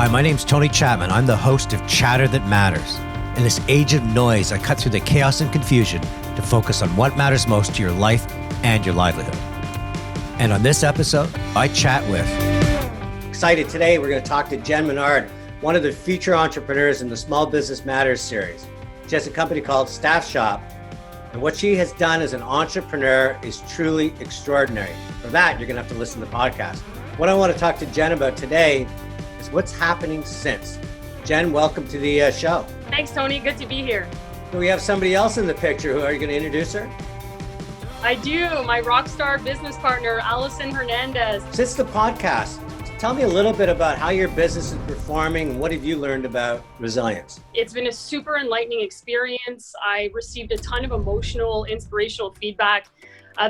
Hi, my name's Tony Chapman. I'm the host of Chatter That Matters. In this age of noise, I cut through the chaos and confusion to focus on what matters most to your life and your livelihood. And on this episode, I chat with... Excited today, we're going to talk to Jen Menard, one of the feature entrepreneurs in the Small Business Matters series. She has a company called Staff Shop, and what she has done as an entrepreneur is truly extraordinary. For that, you're going to have to listen to the podcast. What I want to talk to Jen about today is what's happening since. Jen, welcome to the show. Thanks, Tony. Good to be here. Do we have somebody else in the picture? Who are you going to introduce her? I do. My rock star business partner, Alison Hernández. Since the podcast, tell me a little bit about how your business is performing and what have you learned about resilience? It's been a super enlightening experience. I received a ton of emotional, inspirational feedback.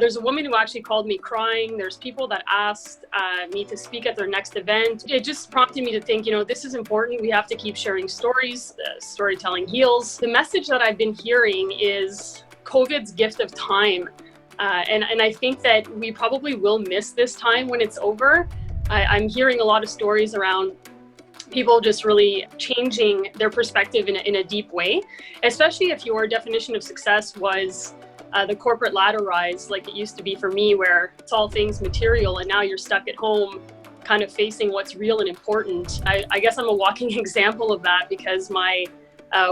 There's a woman who actually called me crying. There's people that asked me to speak at their next event. It just prompted me to think, this is important. We have to keep sharing stories. Storytelling heals. The message that I've been hearing is COVID's gift of time. And I think that we probably will miss this time when it's over. I'm hearing a lot of stories around people just really changing their perspective in a deep way, especially if your definition of success was the corporate ladder rise, like it used to be for me, where it's all things material, and now you're stuck at home kind of facing what's real and important. I guess I'm a walking example of that, because my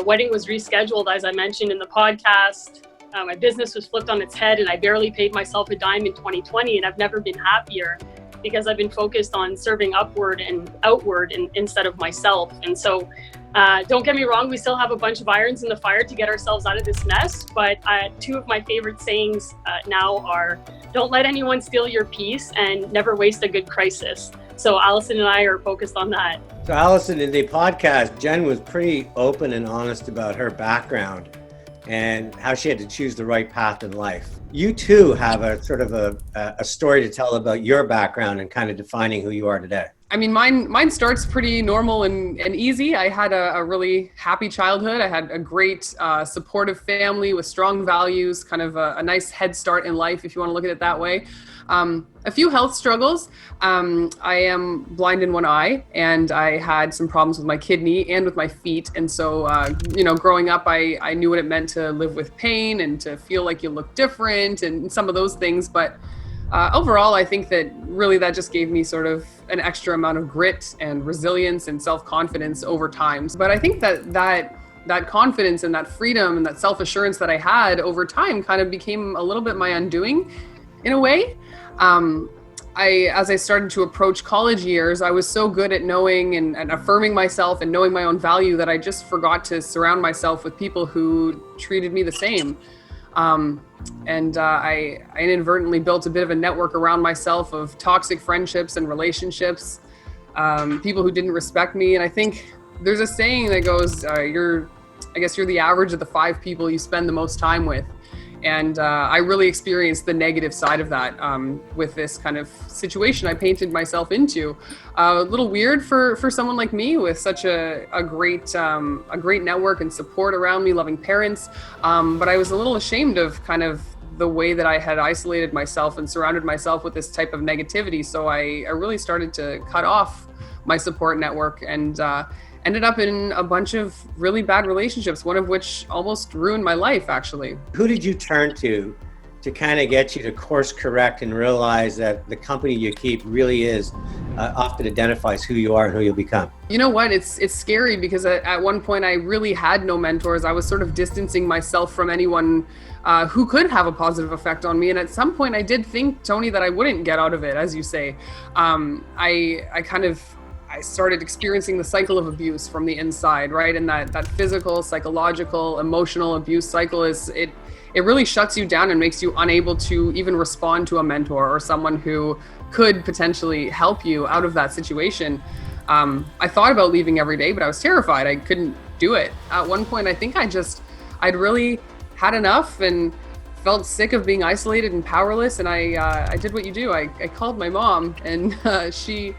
wedding was rescheduled, as I mentioned in the podcast. My business was flipped on its head, and I barely paid myself a dime in 2020, and I've never been happier because I've been focused on serving upward and outward instead of myself. And so don't get me wrong, we still have a bunch of irons in the fire to get ourselves out of this mess. But two of my favorite sayings now are, don't let anyone steal your peace and never waste a good crisis. So Alison and I are focused on that. So Alison, in the podcast, Jen was pretty open and honest about her background and how she had to choose the right path in life. You too have a sort of a story to tell about your background and kind of defining who you are today. I mean, mine starts pretty normal and easy. I had a really happy childhood. I had a great supportive family with strong values, kind of a nice head start in life, if you want to look at it that way. A few health struggles. I am blind in one eye, and I had some problems with my kidney and with my feet. And so, growing up, I knew what it meant to live with pain and to feel like you look different and some of those things. But overall, I think that really that just gave me sort of an extra amount of grit and resilience and self-confidence over time. But I think that confidence and that freedom and that self-assurance that I had over time kind of became a little bit my undoing in a way. As I started to approach college years, I was so good at knowing and affirming myself and knowing my own value that I just forgot to surround myself with people who treated me the same. I inadvertently built a bit of a network around myself of toxic friendships and relationships, people who didn't respect me. And I think there's a saying that goes, you're the average of the 5 people you spend the most time with. And I really experienced the negative side of that with this kind of situation I painted myself into. A little weird for someone like me with such a great network and support around me, loving parents. But I was a little ashamed of kind of the way that I had isolated myself and surrounded myself with this type of negativity. So I really started to cut off my support network and ended up in a bunch of really bad relationships, one of which almost ruined my life, actually. Who did you turn to kind of get you to course correct and realize that the company you keep really is often identifies who you are and who you'll become? You know what? It's scary because at one point I really had no mentors. I was sort of distancing myself from anyone who could have a positive effect on me. And at some point I did think, Tony, that I wouldn't get out of it, as you say. I started experiencing the cycle of abuse from the inside, right? And that physical, psychological, emotional abuse cycle it really shuts you down and makes you unable to even respond to a mentor or someone who could potentially help you out of that situation. I thought about leaving every day, but I was terrified. I couldn't do it. At one point, I think I'd really had enough and felt sick of being isolated and powerless. And I did what you do. I called my mom, and she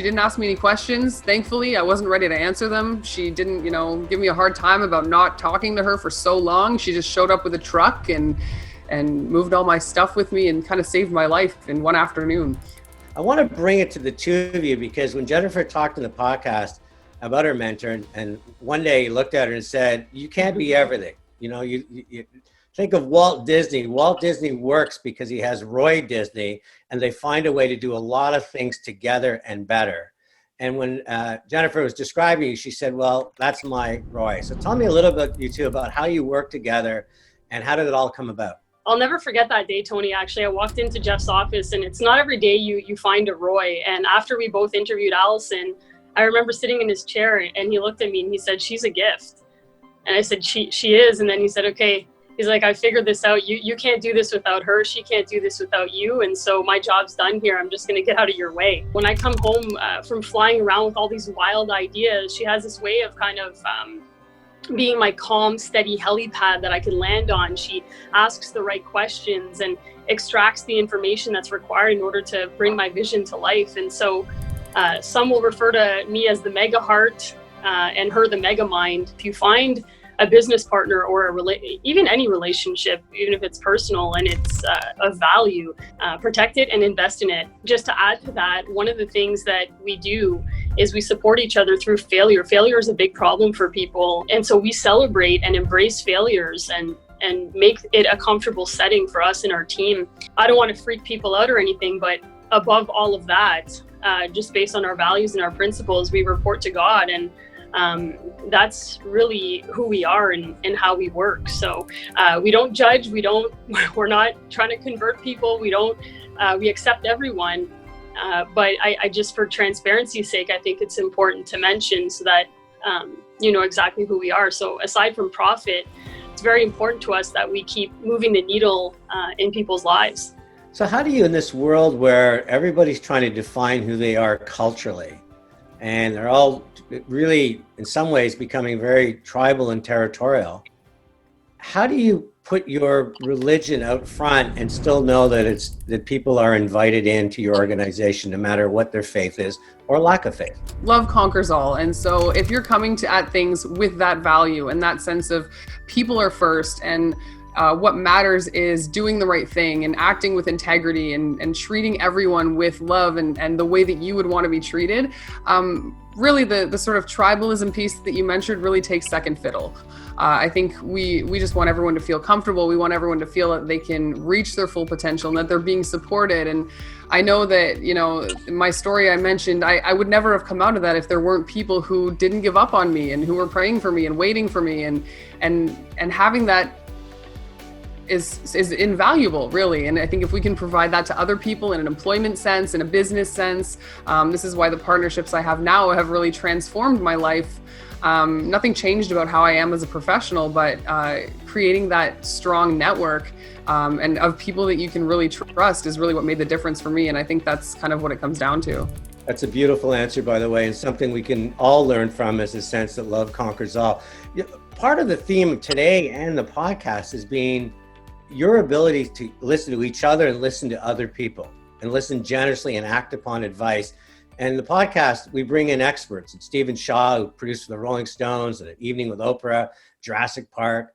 didn't ask me any questions. Thankfully, I wasn't ready to answer them. She didn't, give me a hard time about not talking to her for so long. She just showed up with a truck and moved all my stuff with me and kind of saved my life in one afternoon. I want to bring it to the two of you because when Jennifer talked in the podcast about her mentor, and one day he looked at her and said, you can't be everything. You know, you think of Walt Disney. Walt Disney works because he has Roy Disney, and they find a way to do a lot of things together and better. And when Jennifer was describing you, she said, well, that's my Roy. So tell me a little bit, you two, about how you work together and how did it all come about? I'll never forget that day, Tony. Actually, I walked into Jeff's office, and it's not every day you find a Roy. And after we both interviewed Alison, I remember sitting in his chair, and he looked at me and he said, she's a gift. And I said, she is. And then he said, okay. He's like, I figured this out. You can't do this without her. She can't do this without you. And so my job's done here. I'm just going to get out of your way. When I come home from flying around with all these wild ideas, she has this way of kind of being my calm, steady helipad that I can land on. She asks the right questions and extracts the information that's required in order to bring my vision to life. And so some will refer to me as the mega heart and her the mega mind. If you find a business partner or even any relationship, even if it's personal and it's of value, protect it and invest in it. Just to add to that, one of the things that we do is we support each other through failure. Failure is a big problem for people. And so we celebrate and embrace failures and make it a comfortable setting for us and our team. I don't want to freak people out or anything, but above all of that, just based on our values and our principles, we report to God, and that's really who we are and how we work. So we don't judge. We're not trying to convert people. We accept everyone. But I just, for transparency's sake, I think it's important to mention so that you know exactly who we are. So aside from profit, it's very important to us that we keep moving the needle in people's lives. So how do you, in this world where everybody's trying to define who they are culturally, and they're all really, in some ways, becoming very tribal and territorial, how do you put your religion out front and still know that people are invited into your organization, no matter what their faith is or lack of faith? Love conquers all. And so if you're coming at things with that value and that sense of people are first, and what matters is doing the right thing and acting with integrity and treating everyone with love and the way that you would want to be treated, really the sort of tribalism piece that you mentioned really takes second fiddle. I think we just want everyone to feel comfortable. We want everyone to feel that they can reach their full potential and that they're being supported. And I know that, you know, my story I mentioned, I would never have come out of that if there weren't people who didn't give up on me and who were praying for me and waiting for me, and having that is invaluable, really. And I think if we can provide that to other people in an employment sense, in a business sense, this is why the partnerships I have now have really transformed my life. Nothing changed about how I am as a professional, but creating that strong network and of people that you can really trust is really what made the difference for me. And I think that's kind of what it comes down to. That's a beautiful answer, by the way, and something we can all learn from, is the sense that love conquers all. Part of the theme of today and the podcast is being your ability to listen to each other and listen to other people and listen generously and act upon advice. And the podcast, we bring in experts. It's Stephen Shaw, who produced the Rolling Stones, and Evening with Oprah, Jurassic Park.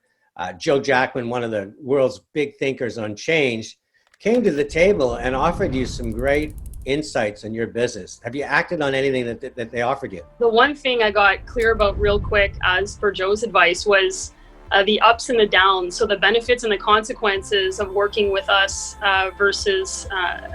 Joe Jackman, one of the world's big thinkers on change, came to the table and offered you some great insights on your business. Have you acted on anything that they offered you? The one thing I got clear about real quick, as per Joe's advice, was the ups and the downs. So the benefits and the consequences of working with us versus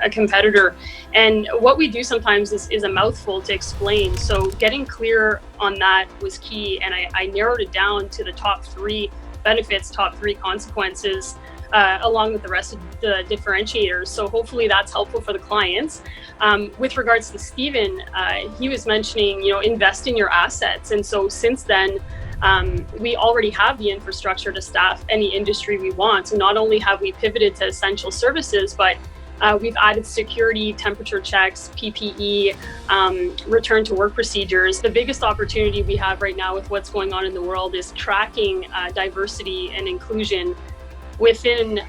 a competitor. And what we do sometimes is a mouthful to explain. So getting clear on that was key. And I narrowed it down to the top 3 benefits, top 3 consequences, along with the rest of the differentiators. So hopefully that's helpful for the clients. With regards to Stephen, he was mentioning, invest in your assets. And so since then, we already have the infrastructure to staff any industry we want. So not only have we pivoted to essential services, but we've added security, temperature checks, PPE, return to work procedures. The biggest opportunity we have right now with what's going on in the world is tracking diversity and inclusion within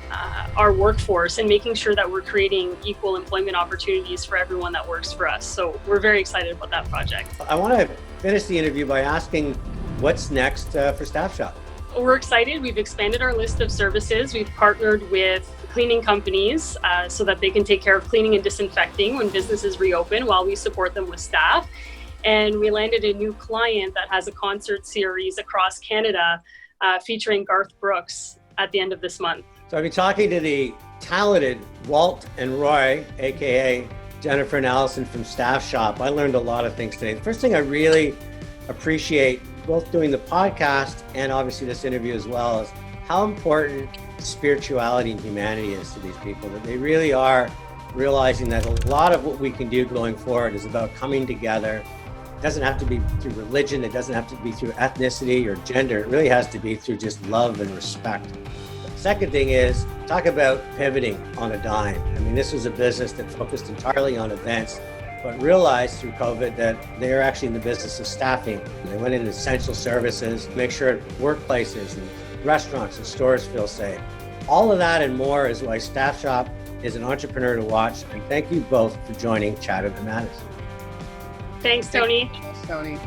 our workforce and making sure that we're creating equal employment opportunities for everyone that works for us. So we're very excited about that project. I want to finish the interview by asking, what's next for Staff Shop? We're excited. We've expanded our list of services. We've partnered with cleaning companies so that they can take care of cleaning and disinfecting when businesses reopen while we support them with staff. And we landed a new client that has a concert series across Canada featuring Garth Brooks at the end of this month. So I've been talking to the talented Walt and Roy, aka Jennifer and Alison from Staff Shop. I learned a lot of things today. The first thing I really appreciate, both doing the podcast and obviously this interview as well, is how important spirituality and humanity is to these people, that they really are realizing that a lot of what we can do going forward is about coming together. It doesn't have to be through religion. It doesn't have to be through ethnicity or gender. It really has to be through just love and respect. Second thing is, talk about pivoting on a dime. I mean, this was a business that focused entirely on events, but realized through COVID that they're actually in the business of staffing. They went into essential services, make sure workplaces and restaurants and stores feel safe. All of that and more is why Staff Shop is an entrepreneur to watch. And thank you both for joining Chatter That Matters. Thanks, Tony. Thanks, Tony.